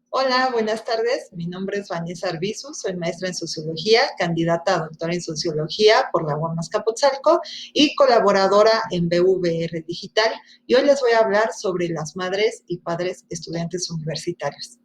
Hola, buenas tardes. Mi nombre es Vanessa Arbizu, soy maestra en sociología, candidata a doctora en sociología por la UAM Azcapotzalco y colaboradora en BVR Digital. Y hoy les voy a hablar sobre las madres y padres estudiantes universitarios.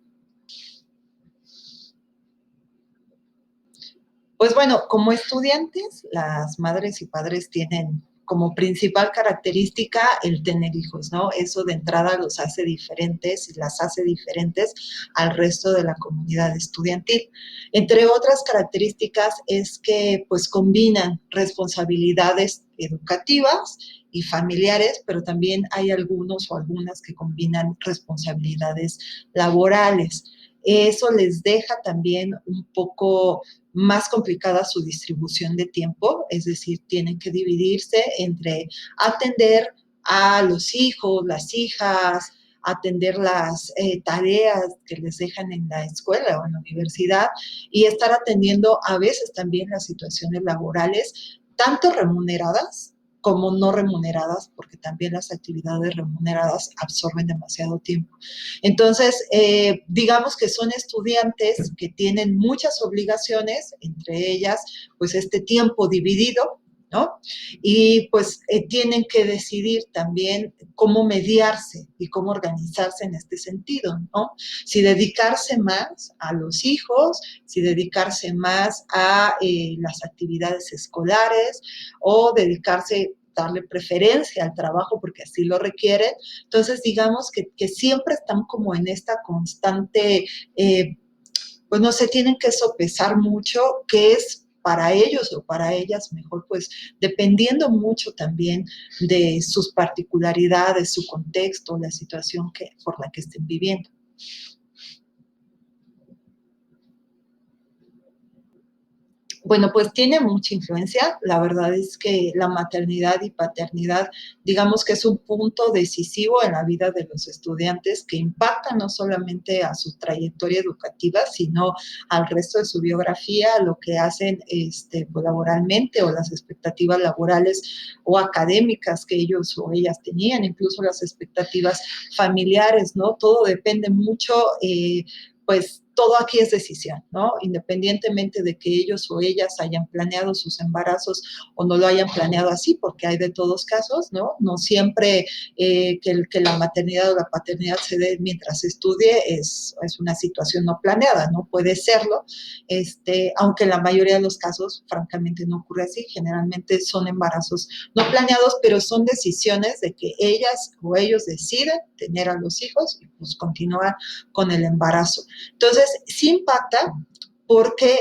Pues bueno, como estudiantes, las madres y padres tienen como principal característica el tener hijos, ¿no? Eso de entrada los hace diferentes y las hace diferentes al resto de la comunidad estudiantil. Entre otras características es que pues combinan responsabilidades educativas y familiares, pero también hay algunos o algunas que combinan responsabilidades laborales. Eso les deja también un poco más complicada su distribución de tiempo, es decir, tienen que dividirse entre atender a los hijos, las hijas, atender las tareas que les dejan en la escuela o en la universidad y estar atendiendo a veces también las situaciones laborales, tanto remuneradas como no remuneradas, porque también las actividades remuneradas absorben demasiado tiempo. Entonces, digamos que son estudiantes que tienen muchas obligaciones, entre ellas, pues este tiempo dividido, ¿no? Y pues tienen que decidir también cómo mediarse y cómo organizarse en este sentido, ¿no? Si dedicarse más a los hijos, si dedicarse más a las actividades escolares o dedicarse darle preferencia al trabajo porque así lo requieren. Entonces, digamos que siempre están como en esta constante, pues no se tienen que sopesar mucho qué es para ellos o para ellas mejor, pues dependiendo mucho también de sus particularidades, su contexto, la situación por la que estén viviendo. Bueno, pues tiene mucha influencia. La verdad es que la maternidad y paternidad, digamos que es un punto decisivo en la vida de los estudiantes que impacta no solamente a su trayectoria educativa, sino al resto de su biografía, lo que hacen pues, laboralmente o las expectativas laborales o académicas que ellos o ellas tenían, incluso las expectativas familiares, ¿no? Todo depende mucho, pues todo aquí es decisión, ¿no? Independientemente de que ellos o ellas hayan planeado sus embarazos o no lo hayan planeado así, porque hay de todos casos, ¿no? No siempre que la maternidad o la paternidad se dé mientras se estudie es una situación no planeada, ¿no? Puede serlo, aunque en la mayoría de los casos, francamente, no ocurre así. Generalmente son embarazos no planeados, pero son decisiones de que ellas o ellos deciden tener a los hijos y pues continuar con el embarazo. Entonces, sí impacta porque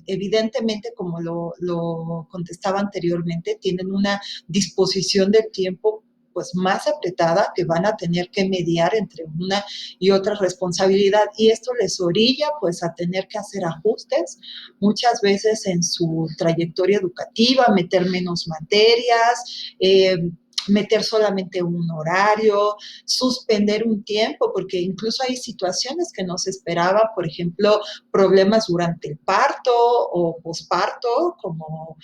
evidentemente, como lo contestaba anteriormente, tienen una disposición del tiempo pues más apretada que van a tener que mediar entre una y otra responsabilidad y esto les orilla pues a tener que hacer ajustes muchas veces en su trayectoria educativa, meter menos materias, meter solamente un horario, suspender un tiempo, porque incluso hay situaciones que no se esperaba, por ejemplo, problemas durante el parto o posparto, como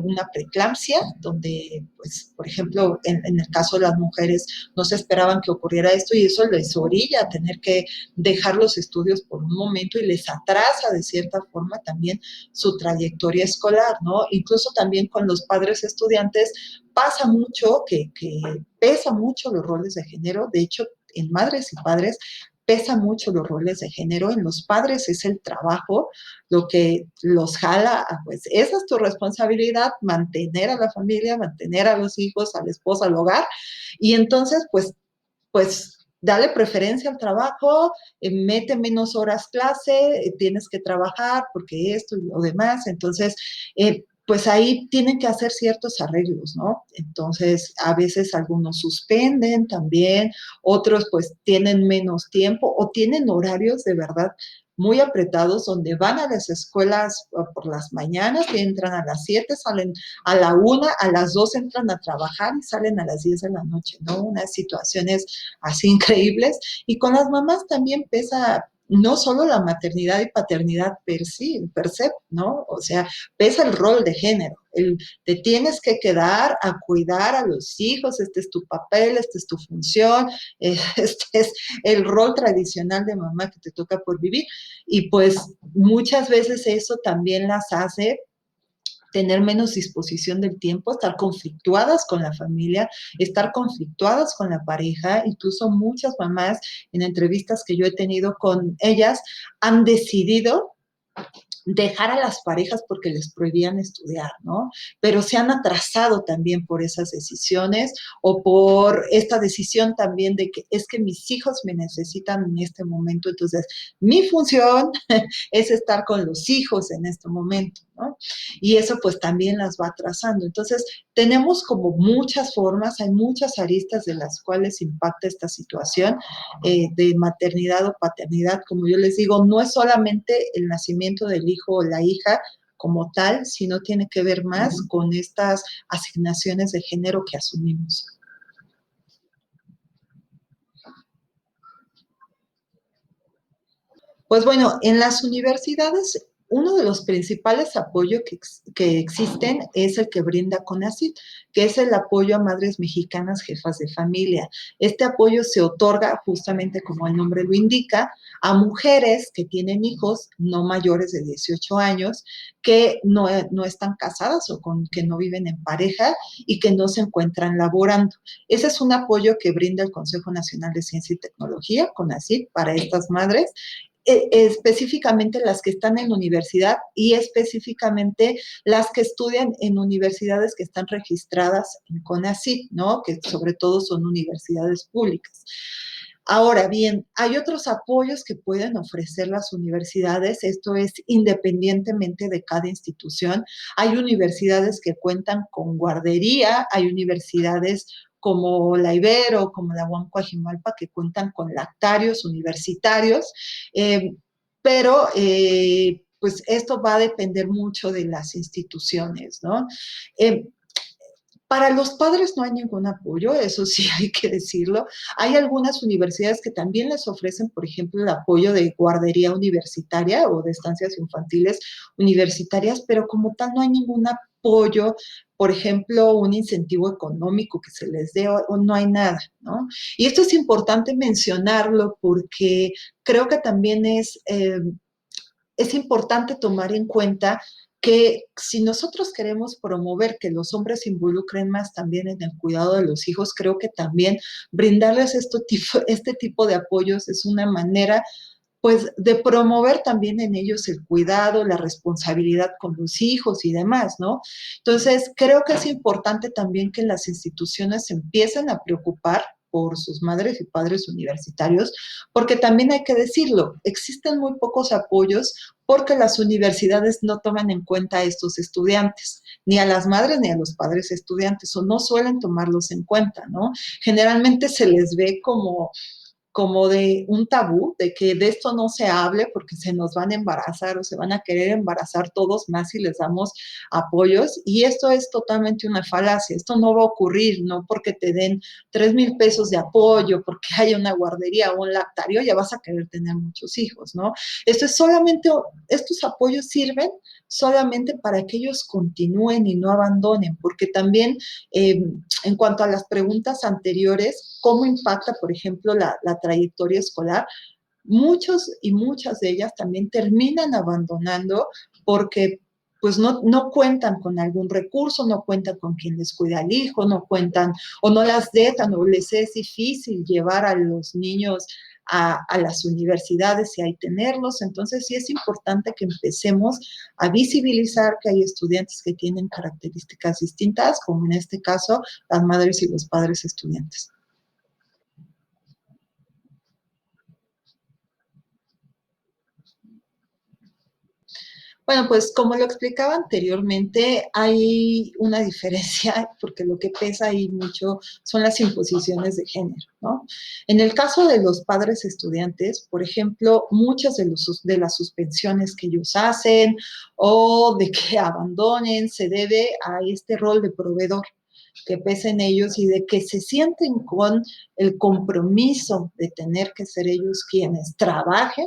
una preeclampsia, donde, pues, por ejemplo, en el caso de las mujeres no se esperaban que ocurriera esto y eso les orilla a tener que dejar los estudios por un momento y les atrasa de cierta forma también su trayectoria escolar, ¿no? Incluso también con los padres estudiantes pasa mucho que pesa mucho los roles de género, de hecho, en madres y padres pesa mucho los roles de género, en los padres es el trabajo lo que los jala, pues esa es tu responsabilidad, mantener a la familia, mantener a los hijos, a la esposa, al hogar, y entonces pues dale preferencia al trabajo, mete menos horas clase, tienes que trabajar porque esto y lo demás, entonces, pues ahí tienen que hacer ciertos arreglos, ¿no? Entonces, a veces algunos suspenden también, otros pues tienen menos tiempo o tienen horarios de verdad muy apretados donde van a las escuelas por las mañanas, que entran a las 7, salen a la 1, a las 2 entran a trabajar y salen a las 10 de la noche, ¿no? Unas situaciones así increíbles. Y con las mamás también pesa no solo la maternidad y paternidad per se, ¿no? O sea, pesa el rol de género. Te tienes que quedar a cuidar a los hijos, este es tu papel, esta es tu función, este es el rol tradicional de mamá que te toca por vivir. Y pues muchas veces eso también las hace tener menos disposición del tiempo, estar conflictuadas con la familia, estar conflictuadas con la pareja. Incluso muchas mamás en entrevistas que yo he tenido con ellas han decidido dejar a las parejas porque les prohibían estudiar, ¿no? Pero se han atrasado también por esas decisiones o por esta decisión también de que es que mis hijos me necesitan en este momento, entonces mi función es estar con los hijos en este momento, ¿no? Y eso pues también las va atrasando. Entonces, tenemos como muchas formas, hay muchas aristas de las cuales impacta esta situación de maternidad o paternidad. Como yo les digo, no es solamente el nacimiento del hijo o la hija como tal, sino tiene que ver más con estas asignaciones de género que asumimos. Pues bueno, en las universidades, uno de los principales apoyos que existen es el que brinda CONACYT, que es el apoyo a madres mexicanas jefas de familia. Este apoyo se otorga justamente, como el nombre lo indica, a mujeres que tienen hijos no mayores de 18 años, que no están casadas o que no viven en pareja y que no se encuentran laborando. Ese es un apoyo que brinda el Consejo Nacional de Ciencia y Tecnología, CONACYT, para estas madres, específicamente las que están en la universidad y específicamente las que estudian en universidades que están registradas en CONACYT, ¿no? Que sobre todo son universidades públicas. Ahora bien, hay otros apoyos que pueden ofrecer las universidades, esto es independientemente de cada institución. Hay universidades que cuentan con guardería, hay universidades como la Ibero, como la UAM Coajimalpa, que cuentan con lactarios universitarios, pero pues esto va a depender mucho de las instituciones, ¿no? Eh, para los padres no hay ningún apoyo, eso sí hay que decirlo. Hay algunas universidades que también les ofrecen, por ejemplo, el apoyo de guardería universitaria o de estancias infantiles universitarias, pero como tal no hay ningún apoyo, por ejemplo, un incentivo económico que se les dé o no hay nada, ¿no? Y esto es importante mencionarlo porque creo que también es importante tomar en cuenta que si nosotros queremos promover que los hombres se involucren más también en el cuidado de los hijos, creo que también brindarles este tipo de apoyos es una manera pues de promover también en ellos el cuidado, la responsabilidad con los hijos y demás, ¿no? Entonces, creo que es importante también que las instituciones se empiecen a preocupar por sus madres y padres universitarios, porque también hay que decirlo, existen muy pocos apoyos porque las universidades no toman en cuenta a estos estudiantes, ni a las madres ni a los padres estudiantes, o no suelen tomarlos en cuenta, ¿no? Generalmente se les ve como de un tabú, de que de esto no se hable porque se nos van a embarazar o se van a querer embarazar todos más si les damos apoyos. Y esto es totalmente una falacia. Esto no va a ocurrir, no porque te den 3,000 pesos de apoyo, porque haya una guardería o un lactario, ya vas a querer tener muchos hijos, ¿no? Esto es solamente, estos apoyos sirven solamente para que ellos continúen y no abandonen, porque también en cuanto a las preguntas anteriores, ¿cómo impacta, por ejemplo, la trayectoria escolar? Muchos y muchas de ellas también terminan abandonando porque pues no cuentan con algún recurso, no cuentan con quien les cuida al hijo, no cuentan o no las dejan o les es difícil llevar a los niños a las universidades y ahí tenerlos. Entonces sí es importante que empecemos a visibilizar que hay estudiantes que tienen características distintas, como en este caso las madres y los padres estudiantes. Bueno, pues como lo explicaba anteriormente, hay una diferencia porque lo que pesa ahí mucho son las imposiciones de género, ¿no? En el caso de los padres estudiantes, por ejemplo, muchas de las suspensiones que ellos hacen o de que abandonen se debe a este rol de proveedor que pesa en ellos y de que se sienten con el compromiso de tener que ser ellos quienes trabajen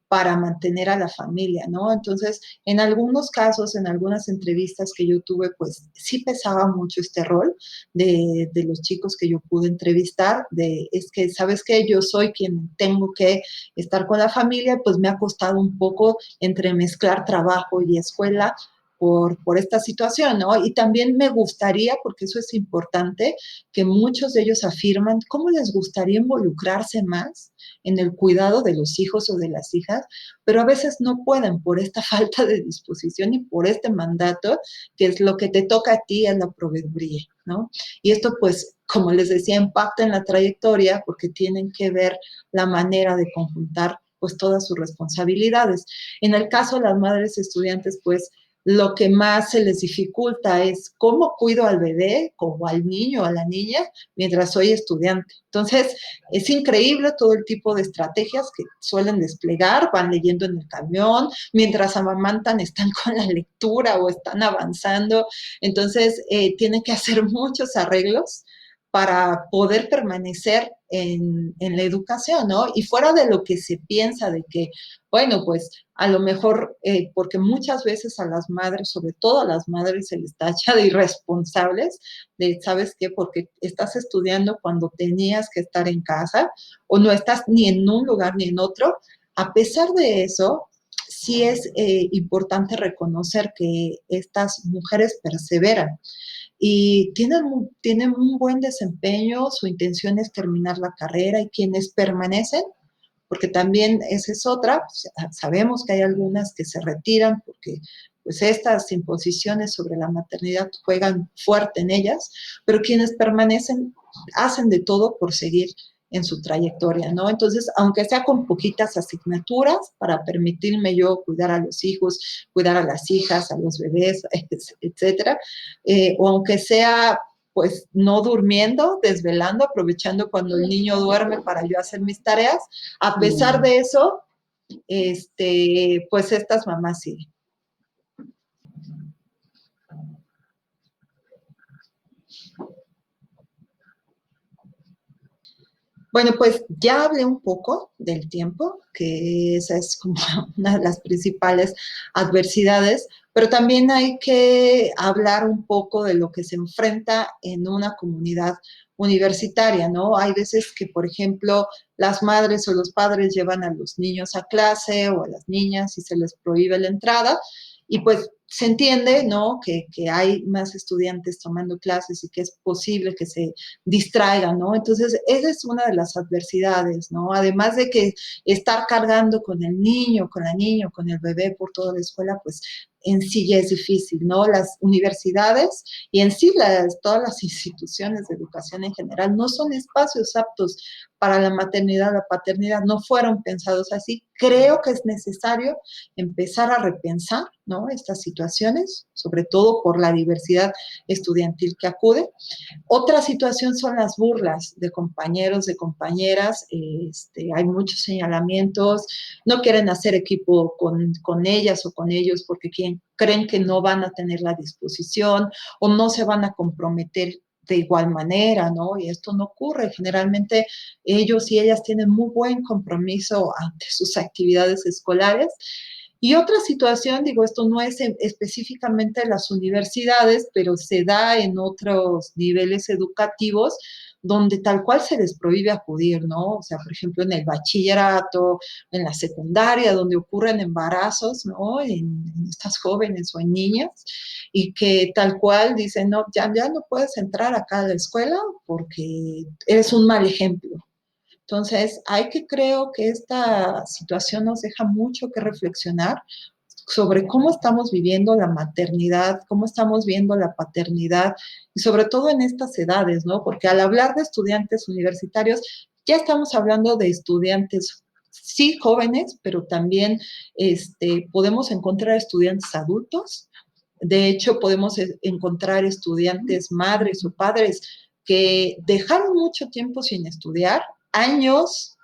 para mantener a la familia, ¿no? Entonces, en algunos casos, en algunas entrevistas que yo tuve, pues sí pesaba mucho este rol de los chicos que yo pude entrevistar, de es que, ¿sabes qué? Yo soy quien tengo que estar con la familia, pues me ha costado un poco entremezclar trabajo y escuela por esta situación, ¿no? Y también me gustaría, porque eso es importante, que muchos de ellos afirman cómo les gustaría involucrarse más en el cuidado de los hijos o de las hijas, pero a veces no pueden por esta falta de disposición y por este mandato, que es lo que te toca a ti en la proveeduría, ¿no? Y esto, pues, como les decía, impacta en la trayectoria porque tienen que ver la manera de conjuntar pues todas sus responsabilidades. En el caso de las madres estudiantes, pues lo que más se les dificulta es cómo cuido al bebé o al niño o a la niña mientras soy estudiante. Entonces, es increíble todo el tipo de estrategias que suelen desplegar, van leyendo en el camión, mientras amamantan están con la lectura o están avanzando. Entonces, tienen que hacer muchos arreglos para poder permanecer en la educación, ¿no? Y fuera de lo que se piensa de que, bueno, pues a lo mejor, porque muchas veces a las madres, sobre todo a las madres, se les tacha de irresponsables, de, ¿sabes qué? Porque estás estudiando cuando tenías que estar en casa o no estás ni en un lugar ni en otro. A pesar de eso, sí es importante reconocer que estas mujeres perseveran y tienen un buen desempeño, su intención es terminar la carrera y quienes permanecen, porque también esa es otra, sabemos que hay algunas que se retiran porque pues estas imposiciones sobre la maternidad juegan fuerte en ellas, pero quienes permanecen hacen de todo por seguir en su trayectoria, ¿no? Entonces, aunque sea con poquitas asignaturas para permitirme yo cuidar a los hijos, cuidar a las hijas, a los bebés, etcétera, o aunque sea pues no durmiendo, desvelando, aprovechando cuando el niño duerme para yo hacer mis tareas, a pesar de eso, pues estas mamás sí. Bueno, pues ya hablé un poco del tiempo, que esa es como una de las principales adversidades, pero también hay que hablar un poco de lo que se enfrenta en una comunidad universitaria, ¿no? Hay veces que, por ejemplo, las madres o los padres llevan a los niños a clase o a las niñas y se les prohíbe la entrada y pues se entiende, ¿no? Que hay más estudiantes tomando clases y que es posible que se distraigan, ¿no? Entonces, esa es una de las adversidades, ¿no? Además de que estar cargando con el niño, con la niña, con el bebé por toda la escuela, pues en sí ya es difícil, ¿no? Las universidades y en sí todas las instituciones de educación en general no son espacios aptos para la maternidad, la paternidad, no fueron pensados así. Creo que es necesario empezar a repensar, ¿no? Estas situaciones, sobre todo por la diversidad estudiantil que acude. Otra situación son las burlas de compañeros, de compañeras. Hay muchos señalamientos, no quieren hacer equipo con ellas o con ellos porque creen que no van a tener la disposición o no se van a comprometer de igual manera, ¿no? Y esto no ocurre. Generalmente ellos y ellas tienen muy buen compromiso ante sus actividades escolares. Y otra situación, digo, esto no es específicamente en las universidades, pero se da en otros niveles educativos donde tal cual se les prohíbe acudir, ¿no? O sea, por ejemplo, en el bachillerato, en la secundaria, donde ocurren embarazos, ¿no? En estas jóvenes o en niñas, y que tal cual dicen, no, ya no puedes entrar acá a la escuela porque eres un mal ejemplo. Entonces, hay que creo que esta situación nos deja mucho que reflexionar sobre cómo estamos viviendo la maternidad, cómo estamos viendo la paternidad y sobre todo en estas edades, ¿no? Porque al hablar de estudiantes universitarios, ya estamos hablando de estudiantes, sí, jóvenes, pero también podemos encontrar estudiantes adultos. De hecho, podemos encontrar estudiantes madres o padres que dejaron mucho tiempo sin estudiar, años,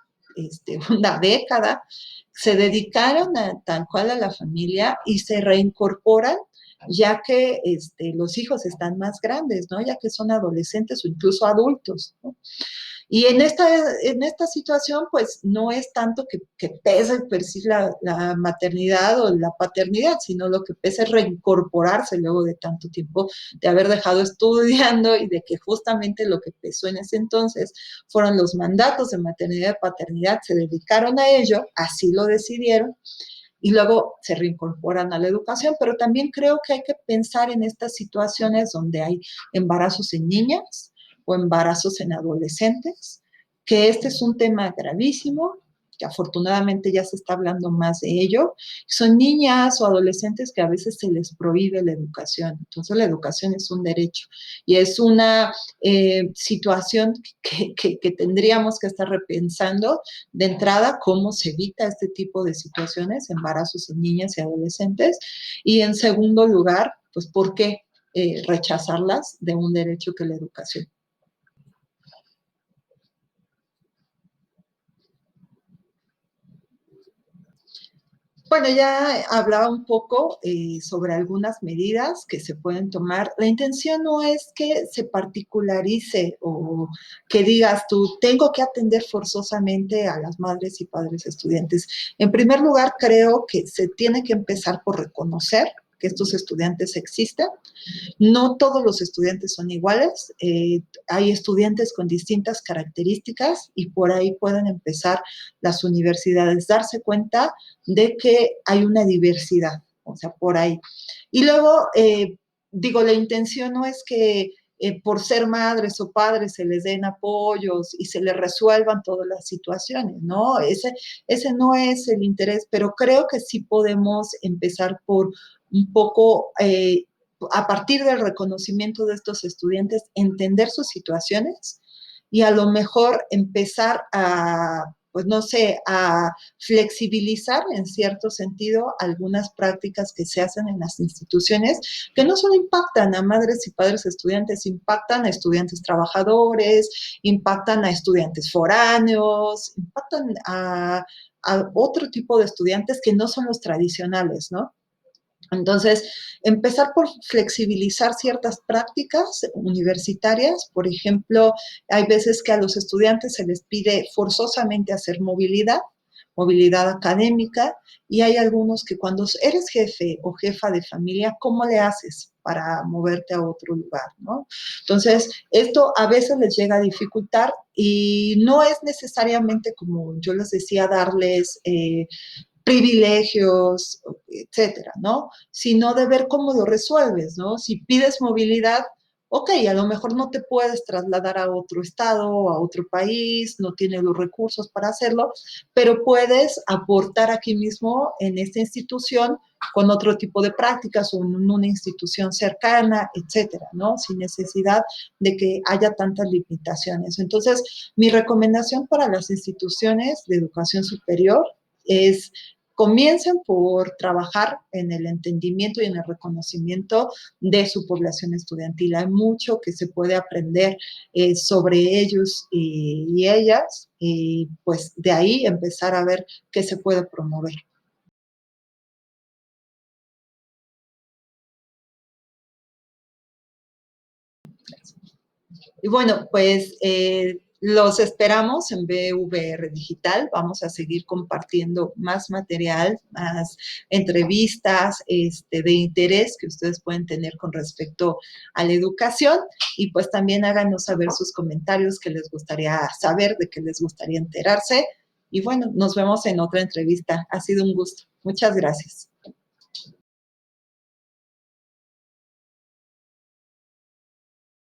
una década, se dedicaron tal cual a la familia y se reincorporan ya que los hijos están más grandes, ¿no? Ya que son adolescentes o incluso adultos, ¿no? Y en esta situación, pues no es tanto que pese per sí la maternidad o la paternidad, sino lo que pesa es reincorporarse luego de tanto tiempo de haber dejado estudiando y de que justamente lo que pesó en ese entonces fueron los mandatos de maternidad y paternidad, se dedicaron a ello, así lo decidieron, y luego se reincorporan a la educación, pero también creo que hay que pensar en estas situaciones donde hay embarazos en niñas o embarazos en adolescentes, que este es un tema gravísimo, que afortunadamente ya se está hablando más de ello. Son niñas o adolescentes que a veces se les prohíbe la educación. Entonces la educación es un derecho y es una situación que tendríamos que estar repensando de entrada cómo se evita este tipo de situaciones, embarazos en niñas y adolescentes, y en segundo lugar, pues por qué rechazarlas de un derecho que es la educación. Bueno, ya hablaba un poco sobre algunas medidas que se pueden tomar. La intención no es que se particularice o que digas tú, tengo que atender forzosamente a las madres y padres estudiantes. En primer lugar, creo que se tiene que empezar por reconocer que estos estudiantes existen. No todos los estudiantes son iguales, hay estudiantes con distintas características y por ahí pueden empezar las universidades, darse cuenta de que hay una diversidad, o sea, por ahí. Y luego, digo, la intención no es que por ser madres o padres se les den apoyos y se les resuelvan todas las situaciones, ¿no? Ese no es el interés, pero creo que sí podemos empezar por un poco a partir del reconocimiento de estos estudiantes, entender sus situaciones y a lo mejor empezar a, pues no sé, a flexibilizar en cierto sentido algunas prácticas que se hacen en las instituciones que no solo impactan a madres y padres estudiantes, impactan a estudiantes trabajadores, impactan a estudiantes foráneos, impactan a otro tipo de estudiantes que no son los tradicionales, ¿no? Entonces, empezar por flexibilizar ciertas prácticas universitarias. Por ejemplo, hay veces que a los estudiantes se les pide forzosamente hacer movilidad, movilidad académica, y hay algunos que cuando eres jefe o jefa de familia, ¿cómo le haces para moverte a otro lugar, ¿no? Entonces, esto a veces les llega a dificultar y no es necesariamente, como yo les decía, darles privilegios, etcétera, ¿no? Sino de ver cómo lo resuelves, ¿no? Si pides movilidad, ok, a lo mejor no te puedes trasladar a otro estado, a otro país, no tienes los recursos para hacerlo, pero puedes aportar aquí mismo en esta institución con otro tipo de prácticas o en una institución cercana, etcétera, ¿no? Sin necesidad de que haya tantas limitaciones. Entonces, mi recomendación para las instituciones de educación superior es comiencen por trabajar en el entendimiento y en el reconocimiento de su población estudiantil. Hay mucho que se puede aprender sobre ellos y ellas y pues de ahí empezar a ver qué se puede promover. Y bueno, pues los esperamos en BVR Digital. Vamos a seguir compartiendo más material, más entrevistas de interés que ustedes pueden tener con respecto a la educación. Y pues también háganos saber sus comentarios, que les gustaría saber, de qué les gustaría enterarse. Y bueno, nos vemos en otra entrevista. Ha sido un gusto. Muchas gracias.